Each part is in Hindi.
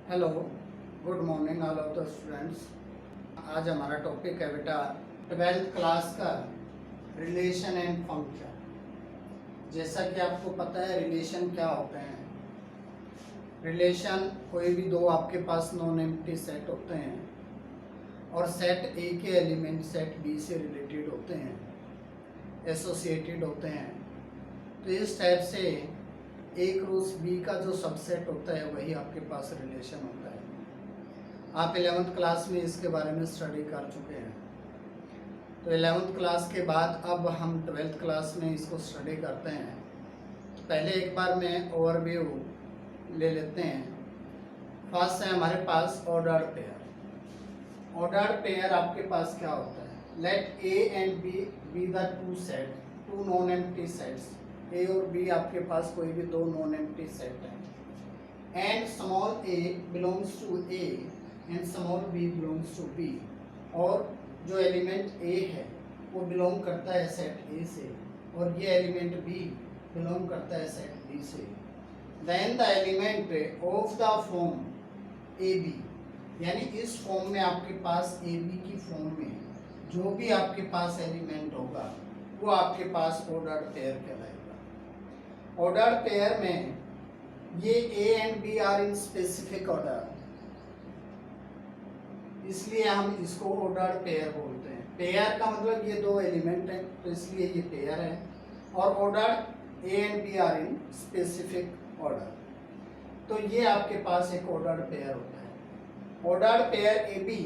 Hello, good morning all of the students. आज हमारा टॉपिक है बेटा 12th क्लास का रिलेशन एंड फंक्शन। जैसा कि आपको पता है रिलेशन क्या होते हैं। रिलेशन कोई भी दो आपके पास नॉन एम्प्टी सेट होते हैं और सेट ए के एलिमेंट सेट बी से रिलेटेड होते हैं, एसोसिएटेड होते हैं। तो इस टाइप से ए क्रॉस बी का जो सबसेट होता है वही आपके पास रिलेशन होता है। आप 11th क्लास में इसके बारे में स्टडी कर चुके हैं। तो 11th क्लास के बाद अब हम 12th क्लास में इसको स्टडी करते हैं। पहले एक बार मैं ओवरव्यू ले लेते हैं। फर्स्ट है हमारे पास ऑर्डर्ड पेयर। ऑर्डर्ड पेयर आपके पास क्या होता है? Let A and B the two set, two non empty sets. A और बी आपके पास कोई भी दो नॉन एम्प्टी सेट है and small a belongs to A and small b belongs to B. और जो एलिमेंट ए है वो बिलोंग करता है सेट ए से और ये एलिमेंट बी बिलोंग करता है सेट बी से। Then the element of the form A B, यानी इस फॉर्म में आपके पास ए बी की फॉर्म में जो भी आपके पास एलिमेंट होगा वो आपके पास ऑर्डर्ड पेयर कहलाएगा। ऑर्डर्ड पेयर में ये A and B are in specific order, इसलिए हम इसको ऑर्डर्ड पेयर बोलते हैं। पेयर का मतलब ये दो एलिमेंट हैं तो इसलिए ये पेयर है। और ordered A and B are in specific order, तो ये आपके पास एक ऑर्डर्ड पेयर होता है। Ordered pair A B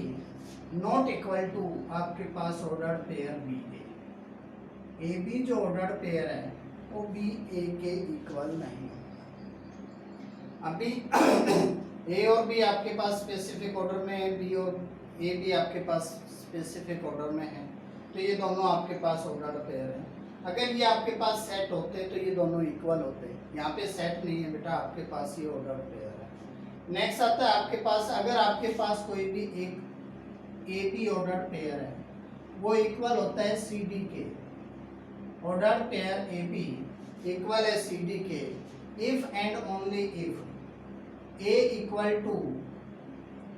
not equal to आपके पास ordered pair B A B जो ऑर्डर्ड पेयर है वो बी ए के इक्वल नहीं। अभी ए और बी आपके पास स्पेसिफिक ऑर्डर में है, बी और ए भी आपके पास स्पेसिफिक ऑर्डर में है, तो ये दोनों आपके पास ऑर्डर्ड पेयर है। अगर ये आपके पास सेट होते तो ये दोनों इक्वल होते। यहाँ पे सेट नहीं है बेटा, आपके पास ये ऑर्डर्ड पेयर है। नेक्स्ट आता है आपके पास, अगर आपके पास कोई भी एक ए बी ऑर्डर्ड पेयर है वो इक्वल होता है सी डी के। Ordered pair A B equal है सी डी के if and only if A equal to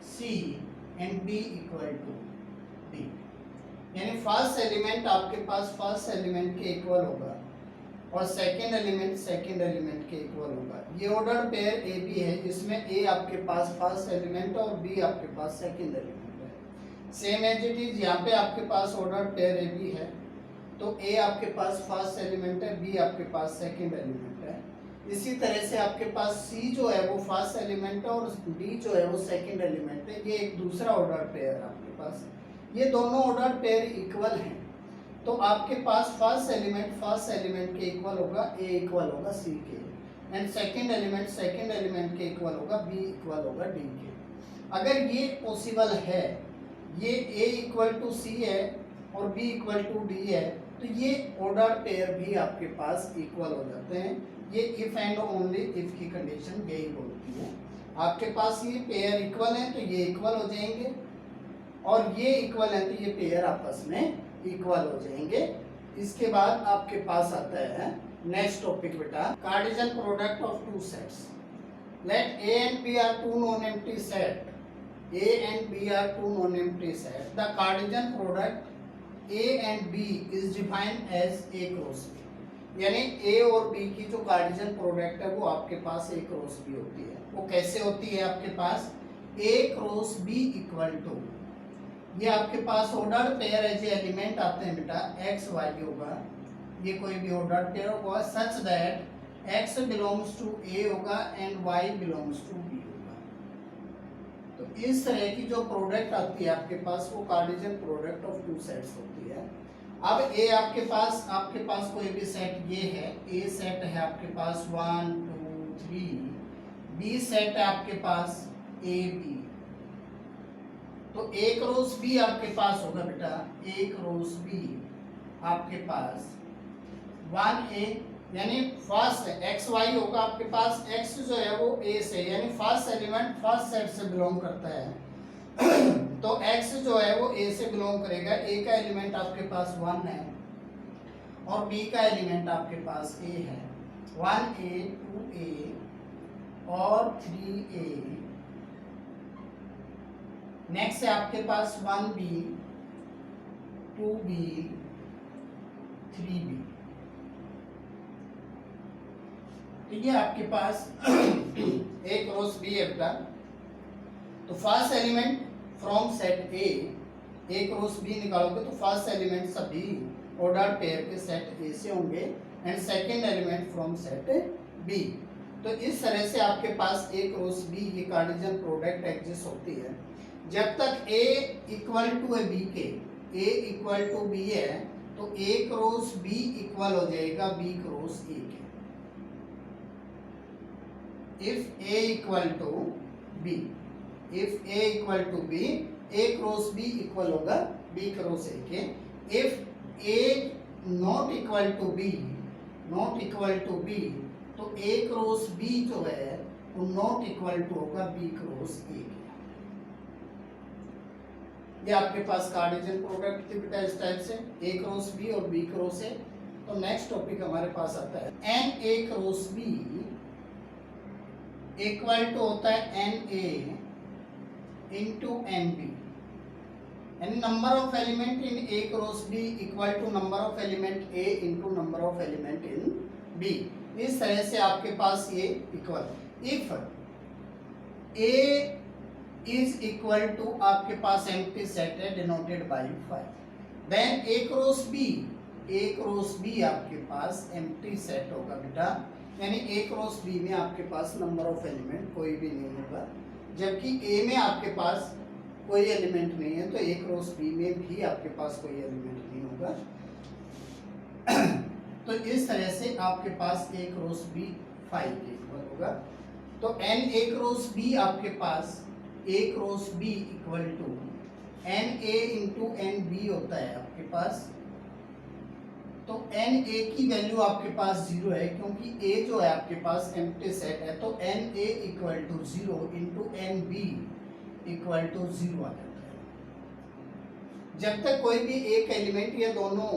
C and B equal to D. यानी फर्स्ट एलिमेंट आपके पास फर्स्ट एलिमेंट के इक्वल होगा और सेकंड एलिमेंट के इक्वल होगा। ये ऑर्डर्ड पेयर ए बी है, इसमें ए आपके पास फर्स्ट एलिमेंट और बी आपके पास सेकंड एलिमेंट है। सेम एज इट इज यहाँ पे आपके पास ऑर्डर्ड पेयर ए बी है तो ए आपके पास फर्स्ट एलिमेंट है, बी आपके पास सेकंड एलिमेंट है। इसी तरह से आपके पास सी जो है वो फर्स्ट एलिमेंट है और डी जो है वो सेकंड एलिमेंट है। ये एक दूसरा ऑर्डर पेयर है आपके पास। ये दोनों ऑर्डर पेयर इक्वल हैं तो आपके पास फर्स्ट एलिमेंट के इक्वल होगा, ए इक्वल होगा सी के एंड सेकंड एलिमेंट के इक्वल होगा, बी इक्वल होगा डी के। अगर ये पॉसिबल है, ये ए इक्वल टू सी है और बी इक्वल टू डी है, तो ये ऑर्डर पेयर भी आपके पास इक्वल हो जाते हैं। ये इफ एंड ओनली इफ की कंडीशन यही बोलती है। आपके पास ये पेयर इक्वल है तो ये इक्वल हो जाएंगे और ये इक्वल है तो ये पेयर आपस में इक्वल हो जाएंगे। इसके बाद आपके पास आता है नेक्स्ट टॉपिक बेटा, Cartesian product of two sets. Let A and B are two non empty set, A and B are two non-empty sets. The Cartesian product A and B is defined as A cross B. यानी A और B की जो कार्टेशियन प्रोडक्ट है वो आपके पास A क्रॉस B होती है। वो कैसे होती है आपके पास? A cross B equal to, ये आपके पास ऑर्डर्ड पेयर है, जो एलिमेंट आते हैं बेटा X Y होगा, ये कोई भी ऑर्डर्ड पेयर होगा such that X belongs to A होगा and Y belongs to B। तो इस तरह की जो प्रोडक्ट आती है आपके पास वो Cartesian product of two sets होती है। अब ए आपके पास कोई भी सेट ये है, ए सेट है आपके पास 1 2 3, बी सेट है आपके पास ए बी, तो ए क्रॉस बी आपके पास होगा बेटा, ए क्रॉस बी आपके पास 1A यानी फर्स्ट एक्स वाई होगा आपके पास। एक्स जो है वो ए से, यानी फर्स्ट एलिमेंट फर्स्ट सेट से बिलोंग करता है तो एक्स जो है वो ए से बिलोंग करेगा। ए का एलिमेंट आपके पास 1 है और बी का एलिमेंट आपके पास ए है। 1A 2A और 3A नेक्स्ट है आपके पास 1b 2b 3b। तो ये आपके पास A क्रॉस B है बेटा। तो first element from set A cross B निकालोगे तो फर्स्ट एलिमेंट सभी ऑर्डर पेयर के सेट A से होंगे and second element from set B। तो इस तरह से आपके पास A क्रॉस B ये कार्टेशियन प्रोडक्ट एग्जिस्ट होती है। जब तक A इक्वल टू है B के, A इक्वल टू B है तो A क्रॉस B इक्वल हो जाएगा B क्रॉस A के। If A equal to B, if A equal to B, A cross B equal होगा B cross A के। If A not equal to B, not equal to B, तो A cross B जो है वो not equal to होगा B cross A के। ये आपके पास कार्टेशियन प्रोडक्ट थी बेटा इस टाइप से, A cross B और B cross A। तो नेक्स्ट टॉपिक हमारे पास आता है n A cross B equal to होता है n A into n B, यानी number of element in A cross B equal to number of element A into number of element in B. इस तरह से आपके पास ये equal. If A is equal to आपके पास एम्प्टी सेट है denoted by 5, then A cross B आपके पास एम्प्टी सेट होगा बेटा, यानी A क्रॉस B में आपके पास नंबर ऑफ एलिमेंट कोई भी नहीं होगा, जबकि A में आपके पास कोई एलिमेंट नहीं है तो A क्रॉस B में भी आपके पास कोई एलिमेंट नहीं होगा। तो इस तरह से आपके पास A क्रॉस B 5 के इक्वल होगा। तो n A क्रॉस B आपके पास A cross B equal to n A into n B होता है आपके पास। तो n A की वैल्यू आपके पास 0 है क्योंकि A जो है आपके पास एम्प्टी सेट है, तो n A equal to 0 into n B equal to 0 आ जाता है। जब तक कोई भी एक एलिमेंट या दोनों,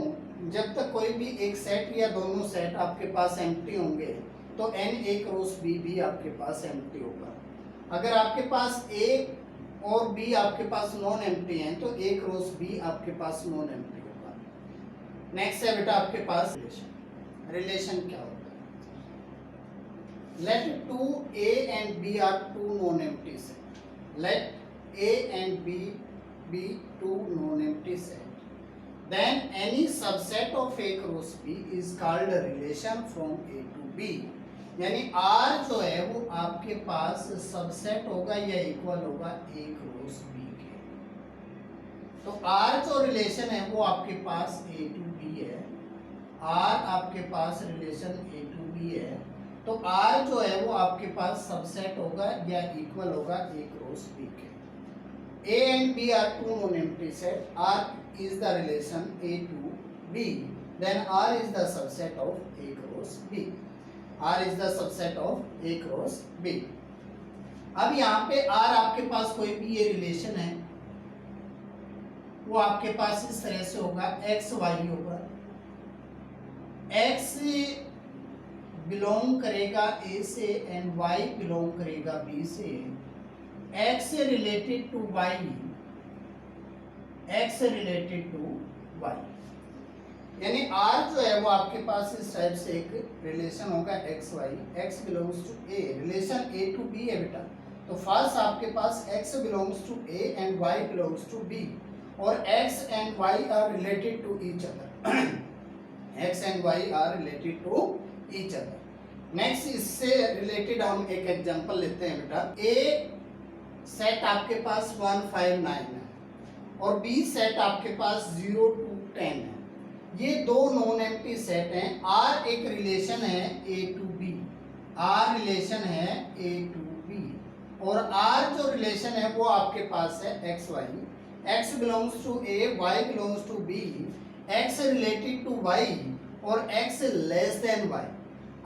जब तक कोई भी एक सेट या दोनों सेट आपके पास एम्प्टी होंगे तो n A क्रॉस B भी आपके पास एम्प्टी होगा। अगर आपके पास A और B आपके पास नॉन एम्प्टी हैं तो A क्रॉस B आपके पास नॉन एम्प्टी। नेक्स्ट है बेटा आपके पास रिलेशन क्या होता है। Let 2A and B are two non empty set, let A and B be two non-empty set, then any subset of A cross B is called a relation from A to B। यानी R जो है वो आपके पास सबसेट होगा या इक्वल होगा A क्रॉस B के। तो R जो रिलेशन है वो आपके पास A to B है, R आपके पास रिलेशन A to B है, तो R जो है वो आपके पास सबसेट होगा या इक्वल होगा A क्रॉस B के। A and B are two non-empty set, R is the relation A to B, then R is the subset of A cross B, R is the subset of A cross B। अब यहाँ पे R आपके पास कोई भी ये रिलेशन है वो आपके पास इस तरह से होगा, x y होगा, x बिलोंग करेगा A से एंड y बिलोंग करेगा B से। x से रिलेटेड टू y, x से रिलेटेड टू y, यानी r जो है वो आपके पास इस टाइप से एक रिलेशन होगा x y, x belongs to a, relation a to b है बेटा। तो फर्स्ट आपके पास x belongs to a and y belongs to b, और x and y are related to each other, x and y are related to each other. Next इससे रिलेटेड हम एक एग्जांपल लेते हैं बेटा। a सेट आपके पास 1 5 9 है और B सेट आपके पास 0 2 10 है। ये दो नॉन एम्प्टी सेट हैं। R एक रिलेशन है A to B, R relation है A टू B, और R जो रिलेशन है वो आपके पास है x y, x belongs to A, y belongs to B, x related to y और x लेस देन y।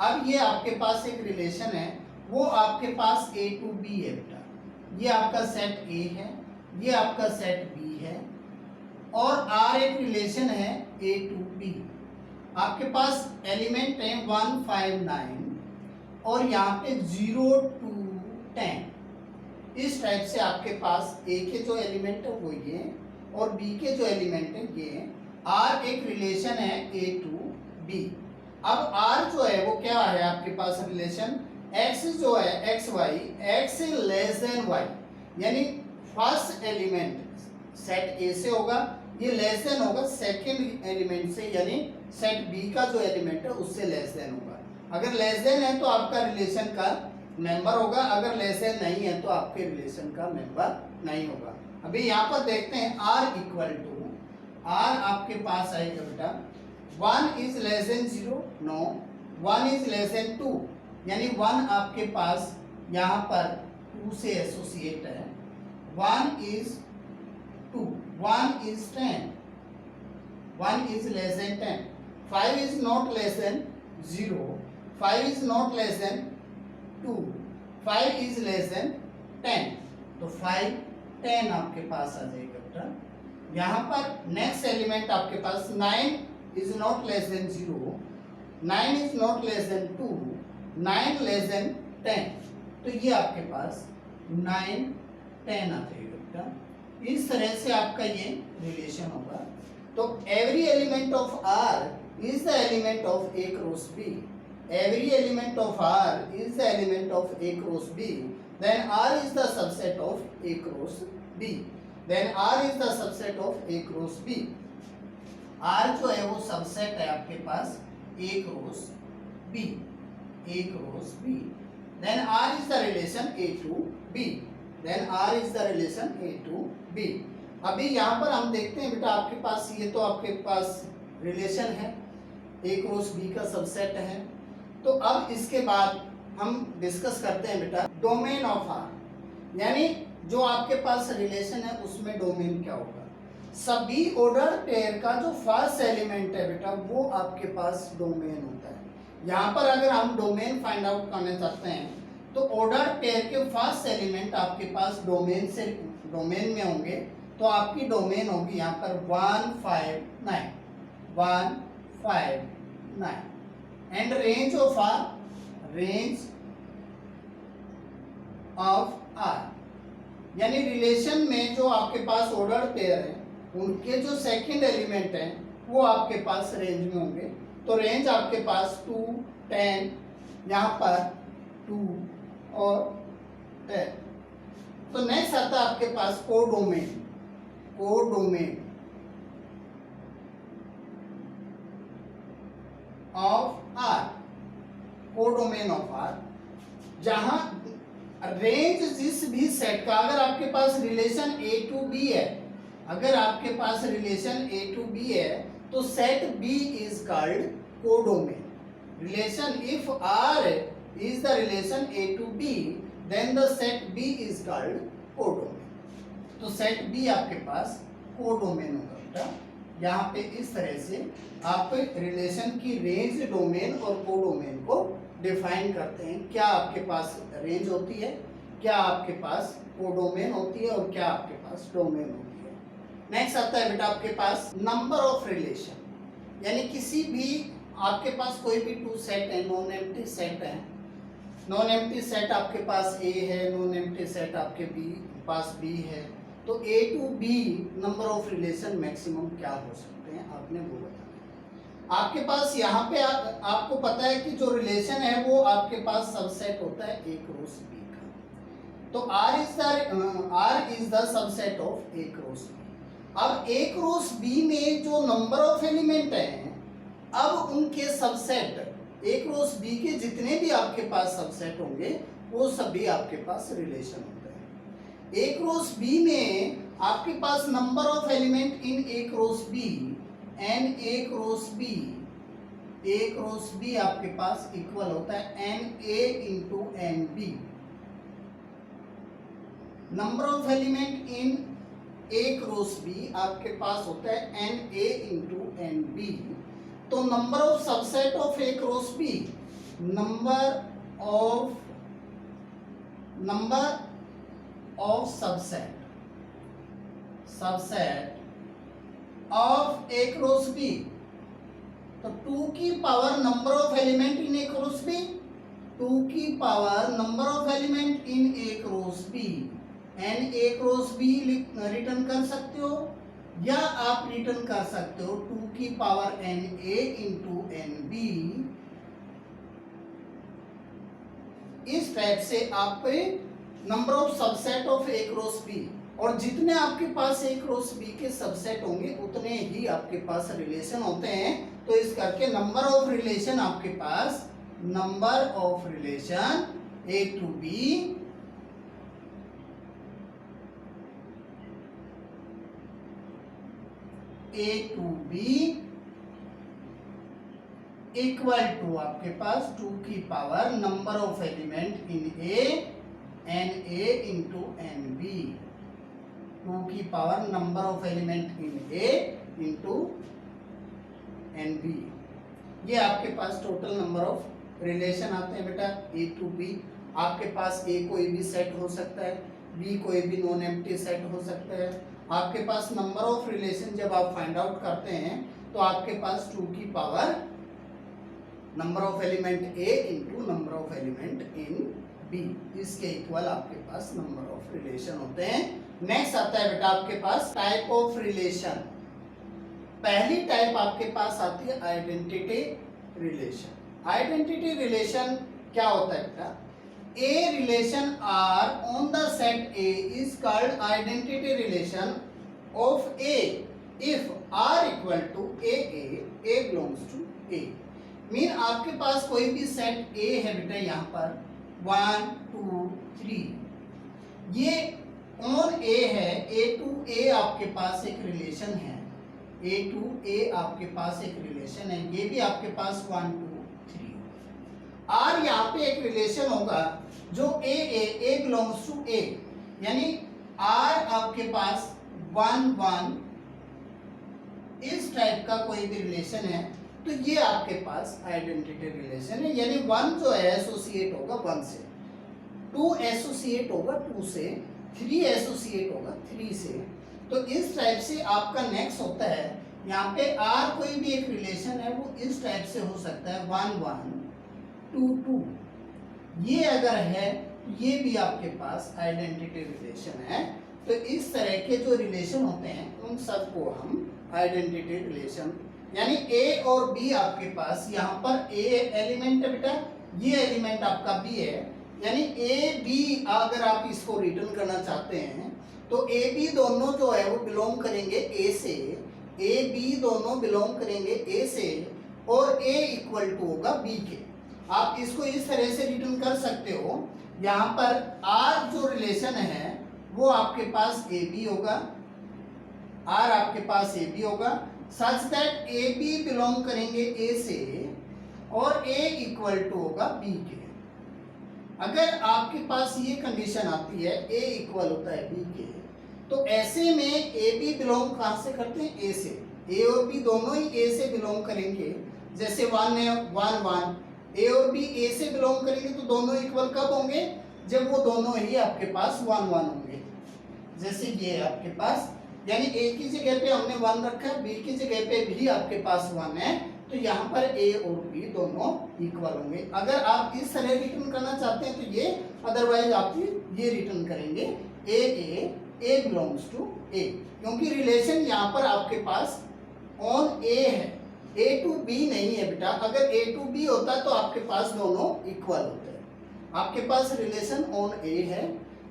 अब ये आपके पास एक रिलेशन है वो आपके पास A टू B है बेटा। ये आपका सेट A है, ये आपका सेट B है, और R एक रिलेशन है A टू B। आपके पास एलिमेंट है 1 5 9 और यहाँ पे 0 2 10। इस टाइप से आपके पास ए के जो एलिमेंट है वो ये और बी के जो एलिमेंट है ये। आर एक रिलेशन है ए टू बी। अब आर जो है वो क्या है आपके पास रिलेशन, एक्स जो है x y, x less than y, यानी फर्स्ट एलिमेंट सेट ए से होगा, ये लेस देन होगा सेकंड एलिमेंट से, यानी सेट बी का जो एलिमेंट है उससे लेस देन होगा। अगर लेस देन है तो आपका रिलेशन का मेंबर होगा, अगर लेस देन नहीं है तो आपके रिलेशन का मेंबर नहीं होगा। अभी यहाँ पर देखते हैं आर इक्वल टू, आर आपके पास आएगा बेटा 1 is less than 0, no 1 is less than 2, यानी 1 आपके पास यहाँ पर 2 से एसोसिएट है, 1 is 2, 1 is 10, 1 is less than 10, 5 is not less than 0, 5 is not less than 2, 5 is less than 10, तो 5 10 आपके पास आ जाएगा बेटा। यहाँ पर नेक्स्ट एलिमेंट आपके पास 9 is not less than 0, 9 is not less than 2, 9 less than 10, तो ये आपके पास 9 10 आ जाएगा बेटा। इस तरह से आपका ये रिलेशन होगा। तो every element of R is the element of A cross B, every element of R is the element of A cross B, then R is the subset of A cross B, then R is the subset of A cross B. R जो है वो सबसेट है आपके पास A cross B, A cross B, then R is the relation A to B, then R is the relation A to B. अभी यहाँ पर हम देखते हैं बेटा आपके पास ये तो आपके पास रिलेशन है ए क्रॉस बी का सबसेट है। तो अब इसके बाद हम डिस्कस करते हैं बेटा डोमेन ऑफ आर, यानी जो आपके पास रिलेशन है उसमें डोमेन क्या होगा। सभी ऑर्डर पेयर का जो फर्स्ट एलिमेंट है बेटा वो आपके पास डोमेन होता है। यहाँ पर अगर हम डोमेन फाइंड आउट करना चाहते हैं तो ऑर्डर पेयर के फर्स्ट एलिमेंट आपके पास डोमेन में होंगे, तो आपकी डोमेन होगी यहाँ पर 159, 159 and range of R, range of R, यानी रिलेशन में जो आपके पास ऑर्डर पेयर है उनके जो सेकंड एलिमेंट हैं वो आपके पास रेंज में होंगे। तो रेंज आपके पास 2 10, यहाँ पर 2 और 10। तो नेक्स्ट आता है आपके पास codomain, codomain of R, codomain of R, जहां रेंज जिस भी सेट का, अगर आपके पास रिलेशन ए टू बी है, अगर आपके पास रिलेशन ए टू बी है तो set B is called codomain. Relation if R is the relation A to B then the set B is called codomain. तो सेट बी आपके पास कोडोमेन होगा बेटा। यहाँ पे इस तरह से आप रिलेशन की रेंज, डोमेन और कोडोमेन को डिफाइन करते हैं। क्या आपके पास रेंज होती है, क्या आपके पास कोडोमेन होती है और क्या आपके पास डोमेन होती है। नेक्स्ट आता है बेटा आपके पास नंबर ऑफ रिलेशन, यानी किसी भी आपके पास कोई भी टू सेट है, नॉन एम्प्टी सेट है, नॉन एम्प्टी सेट आपके पास ए है, नॉन एम्प्टी सेट आपके पास बी है, तो A to B number of relation maximum क्या हो सकते हैं आपने वो बताना। आपके पास यहाँ पे आपको पता है कि जो रिलेशन है वो आपके पास सबसेट होता है ए क्रॉस बी का, तो R is the subset of A cross B. अब ए क्रॉस बी में जो नंबर ऑफ एलिमेंट हैं, अब उनके सबसेट ए क्रॉस बी के जितने भी आपके पास सबसेट होंगे वो सभी आपके पास रिलेशन होते हैं। ए क्रॉस बी में आपके पास number of element in A cross B n A cross B, A cross B आपके पास इक्वल होता है n A into n B. Number of element in A cross B आपके पास होता है n A into n B. तो number of subset of A cross B, number of subset of A cross B, तो 2 की power number of element in A cross B, 2 की power number of element in A cross B n A cross B return कर सकते हो, या आप रिटर्न कर सकते हो 2 की power n A into n B. इस टाइप से आप number of subset of A cross B, और जितने आपके पास ए क्रॉस बी के सबसेट होंगे उतने ही आपके पास रिलेशन होते हैं। तो इस करके नंबर ऑफ रिलेशन आपके पास, number of relation A to B equal to आपके पास 2 की power number of element in A n A into n B, 2 की power number of element in A into n B. ये आपके पास टोटल नंबर ऑफ रिलेशन आते हैं बेटा ए टू बी। आपके पास ए कोई भी सेट हो सकता है, बी कोई भी नॉन एम्प्टी सेट हो सकता है। आपके पास नंबर ऑफ रिलेशन जब आप फाइंड आउट करते हैं तो आपके पास 2 की power number of element A into number of element in B, इसके इक्वल आपके पास नंबर ऑफ रिलेशन होते हैं। नेक्स्ट आता है बेटा आपके पास टाइप ऑफ रिलेशन। पहली टाइप आपके पास आती है आइडेंटिटी रिलेशन। आइडेंटिटी रिलेशन क्या होता है बेटा? A relation R on the set A is called identity relation of A if R equal to A belongs to A। Mean आपके पास कोई भी सेट A है बेटा, यहाँ पर 1 2 3, ये ऑन A है, A टू A आपके पास एक रिलेशन है, A टू A आपके पास एक रिलेशन है, ये भी आपके पास 1 2 3। R यहाँ पे एक रिलेशन होगा जो A बिलोंग्स टू A, यानी R आपके पास 1 1 इस टाइप का कोई भी रिलेशन है तो ये आपके पास आइडेंटिटी रिलेशन है। यानी 1 जो है एसोसिएट होगा 1 से, 2 एसोसिएट होगा 2 से, 3 एसोसिएट होगा 3 से। तो इस टाइप से आपका नेक्स्ट होता है यहाँ पे R कोई भी एक रिलेशन है वो इस टाइप से हो सकता है 1 1 2 2। ये अगर है ये भी आपके पास आइडेंटिटी रिलेशन है। तो इस तरह के जो रिलेशन होते हैं उन सबको हम आइडेंटिटी रिलेशन, यानी A और B आपके पास यहाँ पर A एलिमेंट है बेटा, ये एलिमेंट आपका B है, यानी A B अगर आप इसको रिटर्न करना चाहते हैं तो A B दोनों जो है वो बिलोंग करेंगे A से, A B दोनों बिलोंग करेंगे A से, और A इक्वल टू होगा B के। आप इसको इस तरह से रिटर्न कर सकते हो, यहाँ पर R जो रिलेशन है वो आपके पास ए बी होगा, R आपके पास ए बी होगा, such that A B belong करेंगे A से और A इक्वल टू होगा B के। अगर आपके पास ये कंडीशन आती है A इक्वल होता है B के, तो ऐसे में ए बी बिलोंग कहाँ से करते हैं? A से। A और B दोनों ही A से बिलोंग करेंगे। जैसे 1 है 1 1, A और B A से बिलोंग करेंगे तो दोनों इक्वल कब होंगे? जब वो दोनों ही आपके पास 1 1 होंगे। जैसे ये है आपके पास, यानी A की जगह पे हमने 1 रखा है, B की जगह पे भी आपके पास 1 है, तो यहाँ पर A और B दोनों इक्वल होंगे। अगर आप इस तरह रिटर्न करना चाहते हैं तो ये, अदरवाइज आप ये रिटर्न करेंगे A बिलोंग्स टू A, क्योंकि रिलेशन यहाँ पर आपके पास ऑन A है, A टू B नहीं है बेटा। अगर A टू B होता तो आपके पास दोनों इक्वल होते हैं। आपके पास रिलेशन ऑन A है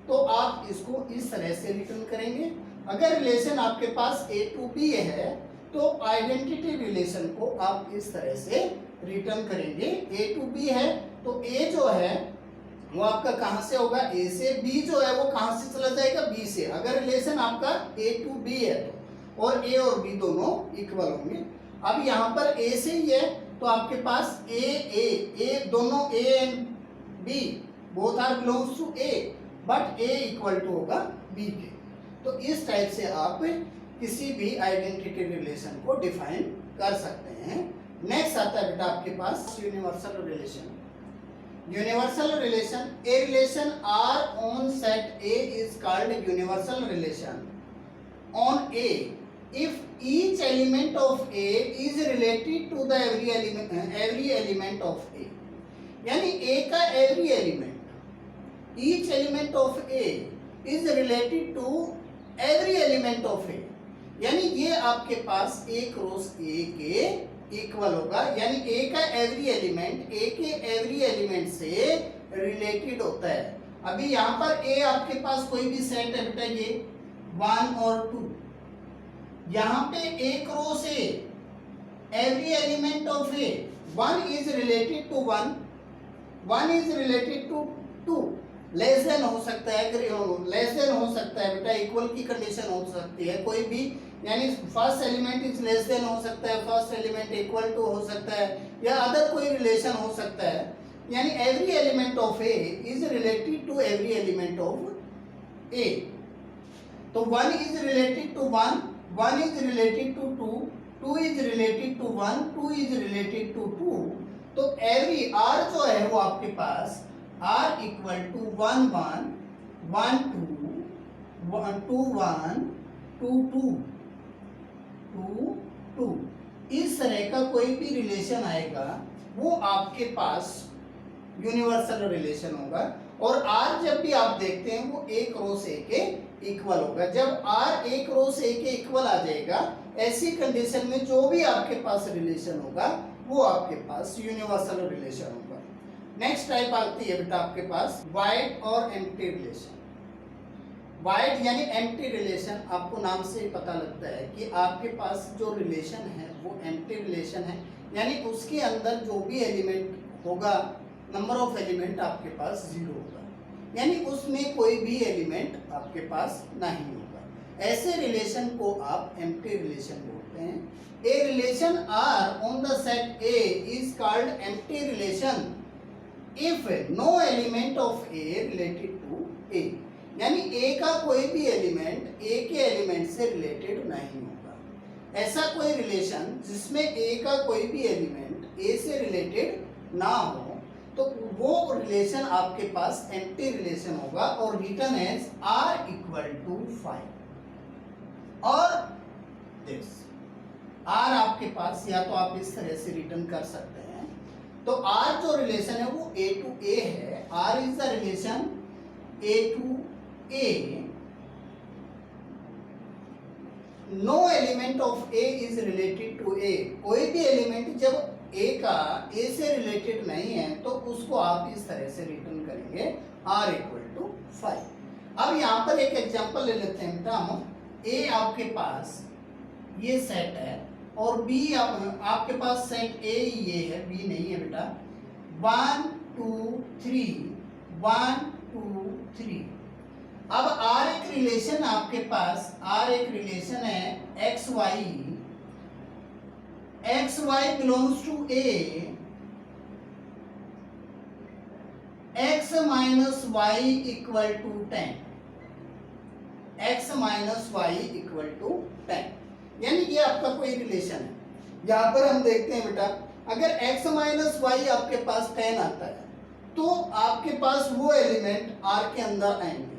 तो आप इसको इस तरह से रिटर्न करेंगे। अगर रिलेशन आपके पास A टू B है तो आइडेंटिटी रिलेशन को आप इस तरह से रिटर्न करेंगे। A टू B है तो A जो है वो आपका कहाँ से होगा? A से। B जो है वो कहाँ से चला जाएगा? B से। अगर रिलेशन आपका A टू B है तो, और A और B दोनों इक्वल होंगे। अब यहाँ पर A से ही है तो आपके पास A दोनों A and B both are belongs to A, but A equal to होगा B के। तो इस टाइप से आप किसी भी आइडेंटिटी रिलेशन को डिफाइन कर सकते हैं। नेक्स्ट आता है बेटा आपके पास universal relation. Universal relation, A relation R on set A is called universal relation on A if each element of A is related to the every element of A। यानी A का every element, each element of A is related to every element of A, यानी ये आपके पास ए क्रॉस ए के इक्वल होगा, यानी ए का एवरी एलिमेंट ए के एवरी एलिमेंट से रिलेटेड होता है। अभी यहाँ पर ए आपके पास कोई भी सेट है बेटा, ये 1 और 2, यहाँ पे A cross A every element of A 1 is related to 1, 1 is related to 2, less than हो सकता है, लेस देन हो सकता है बेटा, इक्वल की कंडीशन हो सकती है कोई भी, यानी first element is less than हो सकता है, फर्स्ट एलिमेंट इक्वल टू हो सकता है, या अदर कोई रिलेशन हो सकता है, यानी every element of A is related to every element of A. तो 1 is related to 1, 1 is related to 2, 2 is related to 1, 2 is related to 2। तो एवरी आर जो है वो आपके पास आर इक्वल टू 1 1 1 2 1 2 1 2 2 2 2, इस तरह का कोई भी रिलेशन आएगा वो आपके पास यूनिवर्सल रिलेशन होगा। और आर जब भी आप देखते हैं वो ए क्रॉस ए के इक्वल होगा। जब आर ए क्रॉस ए के इक्वल आ जाएगा, ऐसी कंडीशन में जो भी आपके पास रिलेशन होगा वो आपके पास यूनिवर्सल रिलेशन होगा। नेक्स्ट टाइप आती है बेटा आपके पास वाइड और एम्प्टी रिलेशन। वाइड यानी एम्प्टी रिलेशन, आपको नाम से ही पता लगता है कि आपके पास जो रिलेशन है वो एम्प्टी रिलेशन है, यानी उसके अंदर जो भी एलिमेंट होगा, नंबर ऑफ एलिमेंट आपके पास 0 होगा, यानी उसमें कोई भी एलिमेंट आपके पास नहीं होगा। ऐसे रिलेशन को आप एम्प्टी रिलेशन बोलते हैं। A relation R on the set A is called empty relation if no element of A related to A, यानी ए का कोई भी एलिमेंट ए के एलिमेंट से रिलेटेड नहीं होगा। ऐसा कोई रिलेशन जिसमें ए का कोई भी एलिमेंट ए से रिलेटेड ना हो, तो वो रिलेशन आपके पास एम्प्टी रिलेशन होगा और return as R equal to 5 और दिस। आर आपके पास या तो आप इस तरह से रिटर्न कर सकते हैं, तो आर जो रिलेशन है वो ए टू ए है। R is the relation A to A, no element of A is related to A. कोई भी एलिमेंट जब ए का ए से रिलेटेड नहीं है तो उसको आप इस तरह से रिटर्न करेंगे आर इक्वल टू 5। अब यहाँ पर एक एग्जांपल ले लेते हैं बेटा हम। ए आपके पास ये सेट है और बी आपके पास सेट ए ये है, बी नहीं है बेटा। 1 2 3 1 2 3। अब आर एक रिलेशन आपके पास, आर एक रिलेशन है x y, x y belongs to A, x minus y equal to 10, x minus y equal to 10, यानी ये आपका कोई रिलेशन है। यहां पर हम देखते हैं बेटा, अगर एक्स माइनस वाई आपके पास 10 आता है तो आपके पास वो एलिमेंट आर के अंदर आएंगे।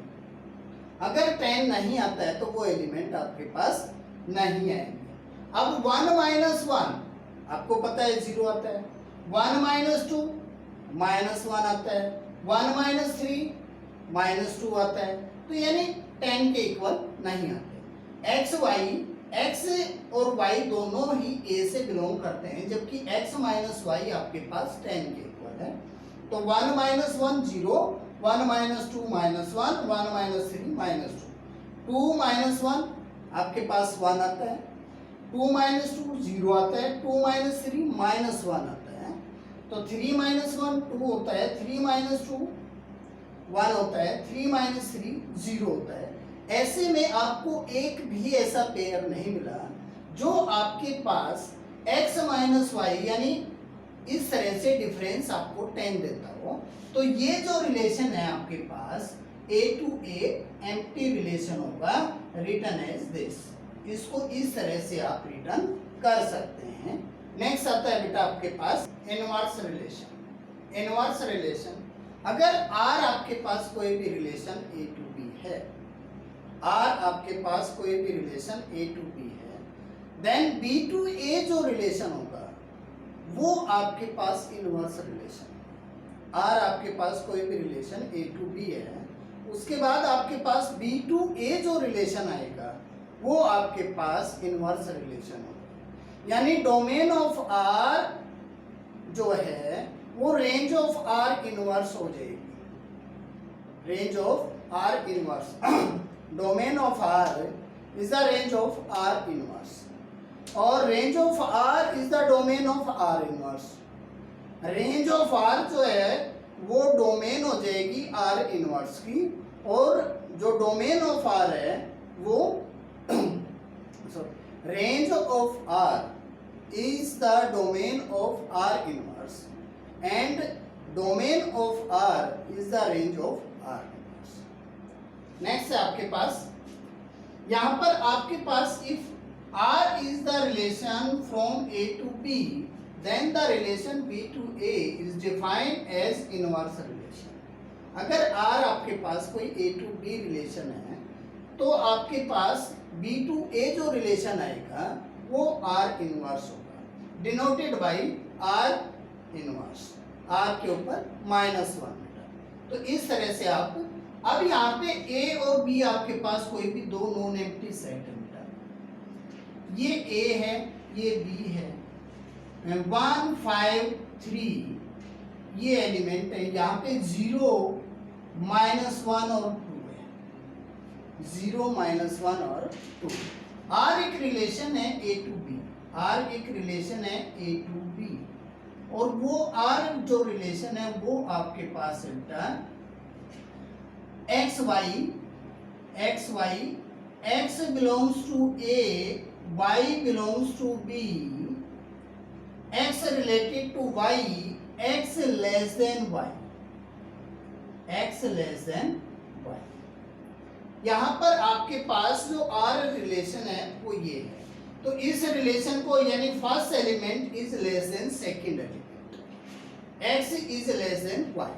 अगर 10 नहीं आता है तो वो एलिमेंट आपके पास नहीं आएंगे। अब 1 माइनस 1 आपको पता है 0 आता है, 1 माइनस 2 -1 आता है, 1 माइनस 3 -2 आता है, तो यानी 10 के इक्वल नहीं आते। एक्स वाई, एक्स और वाई दोनों ही ए से बिलोंग करते हैं, जबकि एक्स माइनस वाई आपके पास 10 के इक्वल है। तो 1 माइनस 1 0, 1 माइनस 2 -1, 1 माइनस 3 -2, 2 माइनस 1 आपके पास 1 आता है, 2 माइनस 2 0 आता है, 2 माइनस 3 -1 आता है, तो 3 माइनस 1 2 होता है, 3 माइनस 2 1 होता है, 3 माइनस 3 0 होता है। ऐसे में आपको एक भी ऐसा पेयर नहीं मिला जो आपके पास x माइनस वाई यानी इस तरह से डिफरेंस आपको 10 देता हो। तो ये जो रिलेशन है आपके पास a to a empty relation होगा, रिटर्न एज दिस। इसको इस तरह से आप रिटर्न कर सकते हैं। नेक्स्ट आता है बेटा आपके पास इनवर्स रिलेशन। इनवर्स रिलेशन, अगर r आपके पास कोई भी रिलेशन a टू b है, r आपके पास कोई भी रिलेशन a टू b है, देन b टू a जो रिलेशन होगा वो आपके पास इनवर्स रिलेशन। r आपके पास कोई भी रिलेशन a टू b है, उसके बाद आपके पास बी टू ए जो रिलेशन आएगा वो आपके पास इनवर्स रिलेशन होगा। यानी डोमेन ऑफ आर जो है वो रेंज ऑफ आर इनवर्स हो जाएगी, range of R inverse. Domain of R is the range of R inverse और range of R is the domain of R inverse. Range of R जो है वो डोमेन हो जाएगी आर इनवर्स की, और जो डोमेन ऑफ आर है वो range of R is the domain of R inverse and domain of R is the range of R inverse. Next है आपके पास, यहां पर आपके पास if R is the relation from A to B then the relation B to A is defined as inverse relation। अगर R आपके पास कोई A to B रिलेशन है तो आपके पास B to A जो रिलेशन आएगा वो R इनवर्स होगा, denoted by R inverse, R के ऊपर -1 बेटा। तो इस तरह से आप अब यहाँ पे A और B आपके पास कोई भी दो नॉन एम्प्टी सेट है बेटा, ये A है ये B है, 1 5 3 ये एलिमेंट है, यहाँ पे 0 -1 और 2 है, 0 -1 और 2। R एक रिलेशन है A to B, R एक रिलेशन है A to B, और वो R जो रिलेशन है वो आपके पास बेटा x belongs to A, y belongs to B, x related to y, x less than y, x less than y। यहां पर आपके पास जो R रिलेशन है वो ये है, तो इस रिलेशन को यानी first element is less then second element, x is less than y।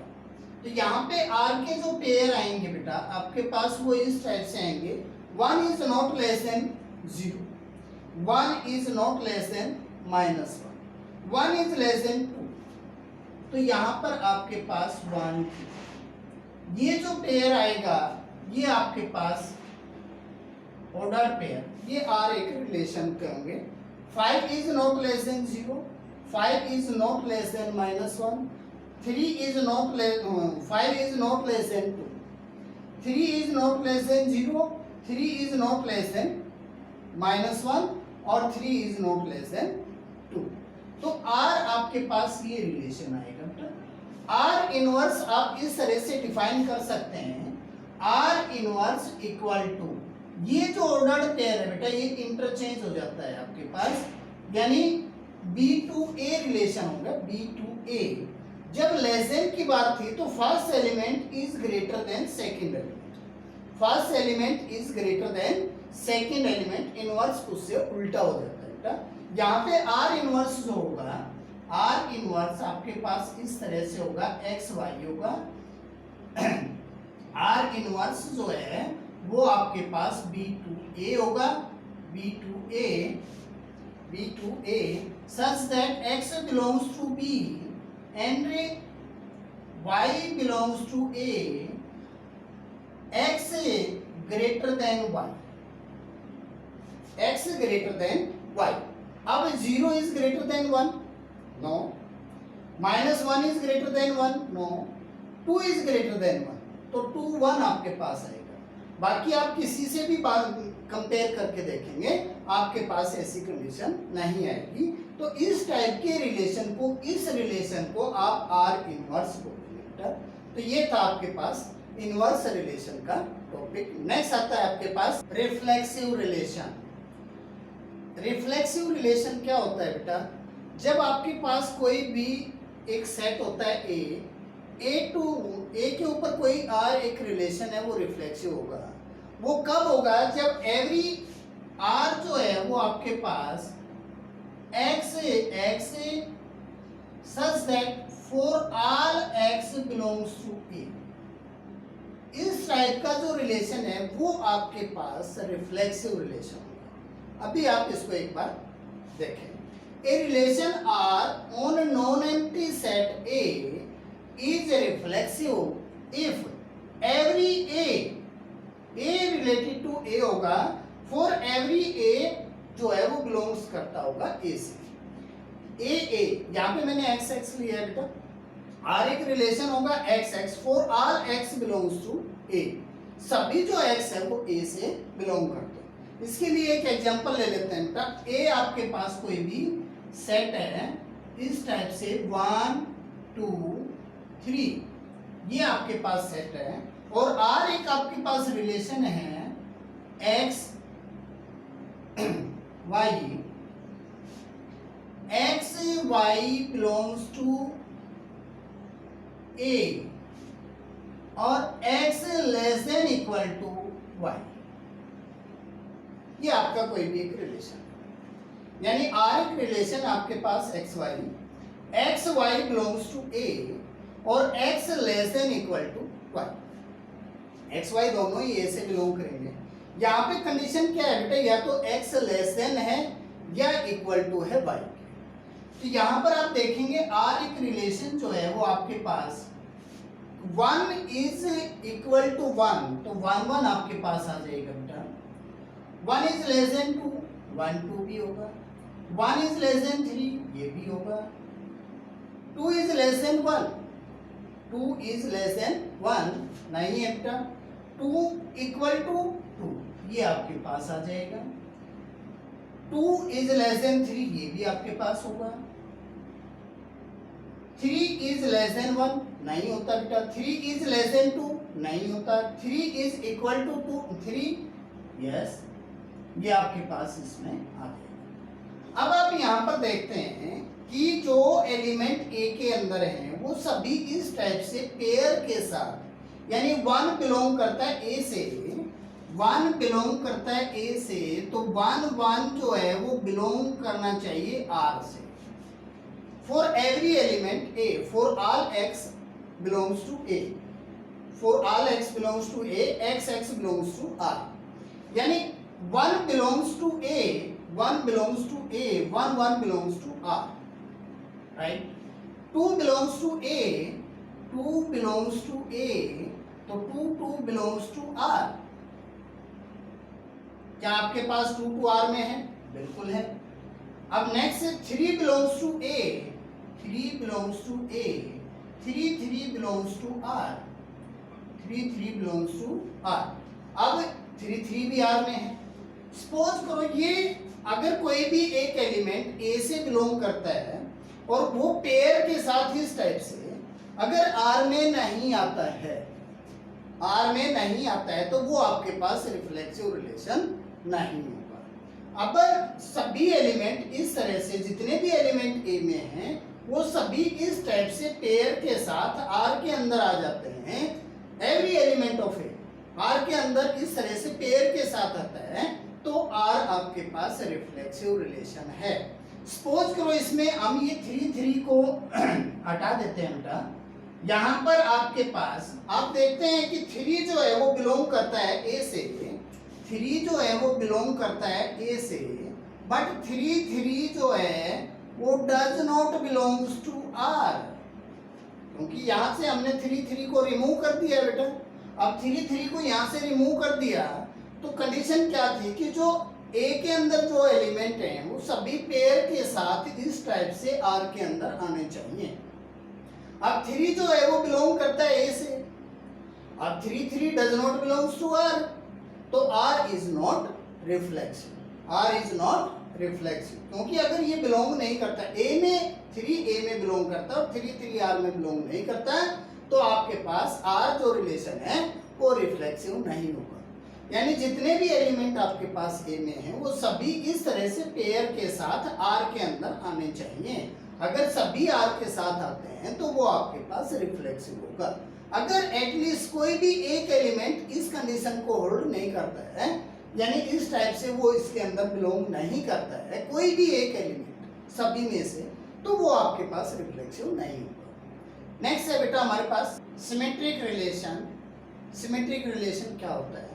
तो यहाँ पे R के जो पेयर आएंगे बेटा आपके पास वो इस टाइप से आएंगे, 1 is not less than 0, 1 is not less than -1, 1 is less than 2। तो यहां पर आपके पास 1 2, ये जो पेयर आएगा ये आपके पास ऑर्डर पेयर, ये R एक रिलेशन के होंगे। 5 is not less than 0, 5 is not less than -1, 3 is not less 5 is not less than 2, 3 is not less than 0, 3 is not less than -1 और 3 इज नॉट लेस देन 2। तो R आपके पास ये रिलेशन आएगा बेटा। R इनवर्स आप इस तरह से डिफाइन कर सकते हैं, R इनवर्स इक्वल टू, ये जो ऑर्डर्ड पेयर है बेटा ये इंटरचेंज हो जाता है आपके पास, यानी B to A रिलेशन होगा, B to A। जब लेस देन की बात थी तो first element is greater than second element, first element is greater than second element, inverse उससे उल्टा हो जाता है बेटा। यहाँ पे R इनवर्स जो होगा, R इनवर्स आपके पास इस तरह से होगा, x y होगा। R इनवर्स जो है वो आपके पास B to A होगा, B to A such that x belongs to B and y belongs to A, x greater than y, x greater than y। अब 0 is greater than 1, no, -1 is greater than 1, no, 2 is greater than 1, तो 2 1 आपके पास आएगा। बाकी आप किसी से भी कंपेयर करके देखेंगे आपके पास ऐसी कंडीशन नहीं आएगी। तो इस टाइप के रिलेशन को, इस रिलेशन को आप R इनवर्स बोलेंगे बेटा। तो ये था आपके पास इनवर्स रिलेशन का टॉपिक। नेक्स्ट आता है आपके पास रिफ्लेक्सिव रिलेशन। रिफ्लेक्सिव रिलेशन क्या होता है बेटा, जब आपके पास कोई भी एक सेट होता है A टू A के ऊपर कोई R एक रिलेशन है वो रिफ्लेक्सिव होगा। वो कब होगा, जब एवरी R जो है वो आपके पास x such that for all x belongs to A, इस टाइप का जो रिलेशन है वो आपके पास रिफ्लेक्सिव रिलेशन होगा। अभी आप इसको एक बार देखें, A relation R on non-empty set A is reflexive if every A related to A होगा, फॉर एवरी ए जो है वो बिलोंग्स करता होगा ए से। ए यहाँ पे मैंने एक्स एक्स लिया है बेटा, आर एक रिलेशन होगा x x, for all x belongs to A, सभी जो एक्स है वो ए से बिलोंग करते हैं। इसके लिए एक एग्जांपल ले लेते हैं बेटा, ए आपके पास कोई भी सेट है इस टाइप से 1 2 3, ये आपके पास सेट है, और आर एक आपके पास रिलेशन है x y, x y belongs to A और x less than equal to y, ये आपका कोई भी एक रिलेशन, यानी आर एक रिलेशन आपके पास x y belongs to A और x less than equal to y, x y दोनों ही ए से बिलोंग करेंगे। यहाँ पे कंडीशन क्या है बेटा, या तो एक्स लेस देन है या इक्वल टू है वाई। तो यहाँ पर आप देखेंगे आर एक रिलेशन जो है वो आपके पास 1 इज इक्वल टू 1, तो 1 1 आपके पास आ जाएगा बेटा, 1 इज लेस देन 2, 1 2 भी होगा, 1 इज लेस देन 3, ये भी होगा, 2 is less then 1, 2 is less then 1 नहीं है बेटा, 2 इक्वल टू 2, ये आपके पास आ जाएगा, 2 इज लेस देन 3, ये भी आपके पास होगा, 3 इज लेस देन 1 नहीं होता बेटा, 3 इज लेस देन 2 नहीं होता, 3 इज इक्वल टू 3, यस, ये आपके पास इसमें आ जाएगा। अब आप यहाँ पर देखते हैं कि जो एलिमेंट ए के अंदर हैं वो सभी इस टाइप से पेयर के साथ, यानी 1 बिलोंग करता है ए से, 1 बिलोंग करता है ए से, तो 1 1 जो है वो बिलोंग करना चाहिए आर से। For every element A, for all x belongs to A, for all x belongs to A, x belongs to R, यानी 1 belongs to A, 1 belongs to A, 1 1 belongs to R, right? 2 belongs to A, 2 belongs to A, तो 2 2 belongs to R। क्या आपके पास 2 2 R में है? बिल्कुल है। अब next 3 belongs to A, 3 belongs to A, 3 3 belongs to R, 3 3 belongs to R। अब 3 3 भी R में है। सपोज करो ये अगर कोई भी एक एलिमेंट A से बिलोंग करता है और वो पेयर के साथ इस टाइप से अगर R में नहीं आता है, R में नहीं आता है, तो वो आपके पास रिफ्लेक्सिव रिलेशन नहीं होगा। अब सभी एलिमेंट इस तरह से, जितने भी एलिमेंट ए में हैं वो सभी इस टाइप से पेयर के साथ आर के अंदर आ जाते हैं। Every element of A R के अंदर इस तरह से पेयर के साथ आता है, तो आर आपके पास रिफ्लेक्सिव रिलेशन है। सपोज करो इसमें हम ये 3 3 को हटा देते हैं बेटा, यहाँ पर आपके पास आप देखते हैं कि 3 जो है वो बिलोंग करता है ए से, 3 जो है वो बिलोंग करता है ए से, बट 3 3 जो है वो does not belongs to R, क्योंकि यहाँ से हमने 3 3 को रिमूव कर दिया बेटा। अब 3 3 को यहाँ से रिमूव कर दिया तो कंडीशन क्या थी कि जो ए के अंदर जो एलिमेंट हैं वो सभी पेयर के साथ इस टाइप से आर के अंदर आने चाहिए। अब 3 जो है वो बिलोंग करता है ए से, अब 3 3 does not belongs to R, तो R is not reflexive, R is not reflexive, क्योंकि अगर ये बिलोंग नहीं करता ए में, 3 ए में बिलोंग करता है और 3 3 आर में बिलोंग नहीं करता है, तो आपके पास आर जो रिलेशन है वो रिफ्लेक्सिव नहीं होगा। यानी जितने भी एलिमेंट आपके पास ए में हैं वो सभी इस तरह से पेयर के साथ आर के अंदर आने चाहिए। अगर सभी आर के साथ आते हैं तो वो आपके पास रिफ्लेक्सिव होगा। अगर एटलीस्ट कोई भी एक एलिमेंट इस कंडीशन को होल्ड नहीं करता है, यानी इस टाइप से वो इसके अंदर बिलोंग नहीं करता है, कोई भी एक एलिमेंट सभी में से, तो वो आपके पास रिफ्लेक्सिव नहीं होगा। नेक्स्ट है बेटा हमारे पास सिमेट्रिक रिलेशन। सिमेट्रिक रिलेशन क्या होता है?